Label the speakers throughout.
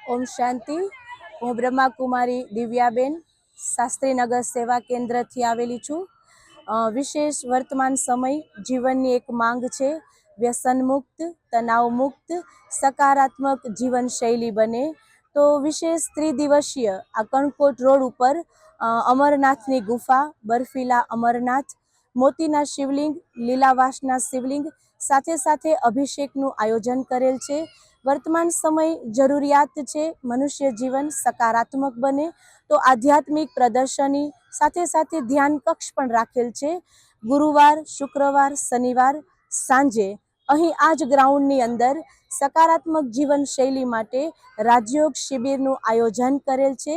Speaker 1: ओम शांति। हूँ ब्रह्माकुमारी दिव्याबेन शास्त्रीनगर सेवा केन्द्र थी आवेली छूँ। विशेष वर्तमान समय जीवननी एक मांग छे, व्यसन मुक्त, तनाव मुक्त, सकारात्मक जीवन शैली बने। तो विशेष त्रिदिवसीय आ कणकोट रोड पर अमरनाथनी गुफा, बर्फीला अमरनाथ, मोतीना शिवलिंग, લીલાવાસના શિવલિંગ સાથે સાથે અભિષેકનું આયોજન કરેલ છે। વર્તમાન સમય જરૂરિયાત છે મનુષ્ય જીવન સકારાત્મક બને, તો આધ્યાત્મિક પ્રદર્શની સાથે સાથે ધ્યાન કક્ષ પણ રાખેલ છે। ગુરુવાર, શુક્રવાર, શનિવાર સાંજે અહીં આ જ ગ્રાઉન્ડની અંદર સકારાત્મક જીવન શૈલી માટે રાજયોગ શિબિરનું આયોજન કરેલ છે।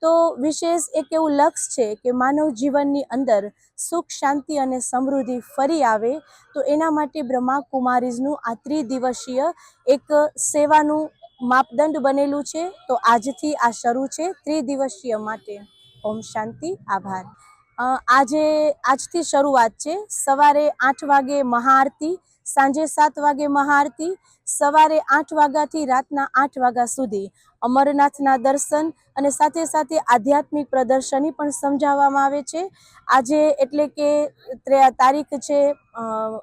Speaker 1: તો વિશેષ એક એવું લક્ષ્ય છે કે માનવ જીવનની અંદર સુખ, શાંતિ અને સમૃદ્ધિ ફરી આવે, તો એના માટે બ્રહ્માકુમારીઝનું આ ત્રિદિવસીય એક સેવાનું માપદંડ બનેલું છે। તો આજથી આ શરૂ છે ત્રિદિવસીય માટે। ઓમ શાંતિ, આભાર। આજથી શરૂઆત છે। સવારે 8 વાગે મહાઆરતી, સાંજે 7 વાગે મહાઆરતી, સવારે 8 વાગ્યાથી રાતના 8 વાગ્યા સુધી અમરનાથના દર્શન અને સાથે સાથે આધ્યાત્મિક પ્રદર્શની પણ સમજાવવામાં આવે છે। આજે એટલે કે તારીખ છે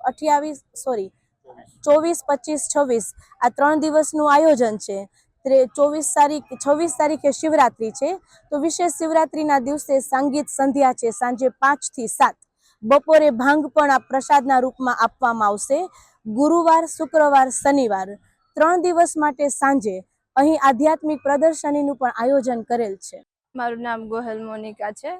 Speaker 1: 24, 25, 26 આ 3 દિવસનું આયોજન છે। 26 તારીખે શિવરાત્રી છે, તો વિશેષ શિવરાત્રીના દિવસે સંગીત સંધ્યા છે સાંજે 5 થી 7। બપોરે ભાંગ પણ આ પ્રસાદના રૂપમાં આપવામાં આવશે। ગુરુવાર, શુક્રવાર, શનિવાર 3 દિવસ માટે સાંજે અહીં આધ્યાત્મિક પ્રદર્શનીનું પણ આયોજન કરેલ છે।
Speaker 2: મારું નામ ગોહેલ મોનિકા છે।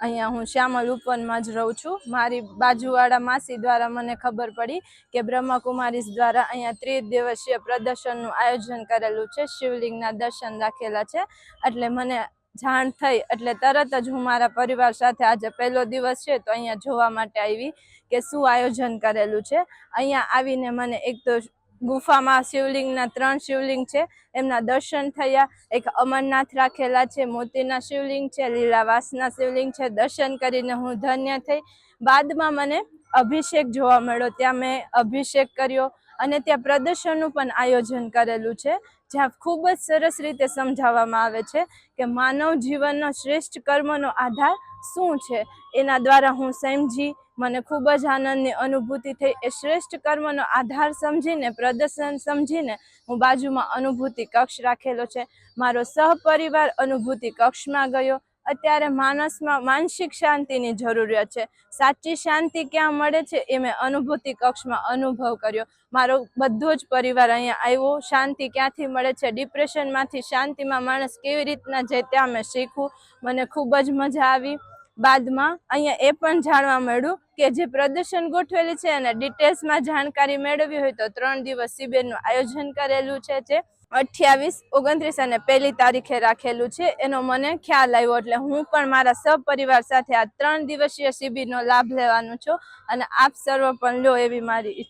Speaker 2: અહીંયા હું શ્યામલ ઉપવનમાં જ રહું છું। મારી બાજુવાળા માસી દ્વારા મને ખબર પડી કે બ્રહ્માકુમારીઝ દ્વારા અહીંયા ત્રિદિવસીય પ્રદર્શનનું આયોજન કરેલું છે, શિવલિંગના દર્શન રાખેલા છે। એટલે મને જાણ થઈ એટલે તરત જ હું મારા પરિવાર સાથે આજે પહેલો દિવસ છે તો અહીંયા જોવા માટે આવી કે શું આયોજન કરેલું છે। અહીંયા આવીને મને એક તો ગુફામાં શિવલિંગના 3 શિવલિંગ છે એમના દર્શન થયા। એક અમરનાથ રાખેલા છે, મોતીના શિવલિંગ છે, લીલાવાસના શિવલિંગ છે, દર્શન કરીને હું ધન્ય થઈ। બાદમાં મને અભિષેક જોવા મળ્યો, ત્યાં મેં અભિષેક કર્યો અને ત્યાં પ્રદર્શનનું પણ આયોજન કરેલું છે, જ્યાં ખૂબ જ સરસ રીતે સમજાવવામાં આવે છે કે માનવ જીવનનો શ્રેષ્ઠ કર્મનો આધાર શું છે। એના દ્વારા હું સમજી, મને ખૂબ જ આનંદની અનુભૂતિ થઈ। એ શ્રેષ્ઠ કર્મનો આધાર સમજીને, પ્રદર્શન સમજીને હું બાજુમાં અનુભૂતિ કક્ષ રાખેલો છે, મારો સહપરિવાર અનુભૂતિ કક્ષમાં ગયો। અત્યારે માણસમાં માનસિક શાંતિની જરૂરિયાત છે, સાચી શાંતિ ક્યાં મળે છે એ મેં અનુભૂતિ કક્ષમાં અનુભવ કર્યો। મારો બધો જ પરિવાર અહીંયા આવ્યો। શાંતિ ક્યાંથી મળે છે, ડિપ્રેશનમાંથી શાંતિમાં માણસ કેવી રીતના જાય ત્યાં મેં શીખવું, મને ખૂબ જ મજા આવી। બાદમાં અહીંયા એ પણ જાણવા મળ્યું કે જે પ્રદર્શન ગોઠવેલી છે અને ડિટેલ્સમાં જાણકારી મેળવવી હોય તો 3 દિવસ શિબિરનું આયોજન કરેલું છે, જે 28, 29 અને 1 તારીખે રાખેલું છે। એનો મને ખ્યાલ આવ્યો એટલે હું પણ મારા સહપરિવાર સાથે આ 3 દિવસીય શિબિરનો લાભ લેવાનું છું અને આપ સર્વ પણ લો એવી મારી ઈચ્છા।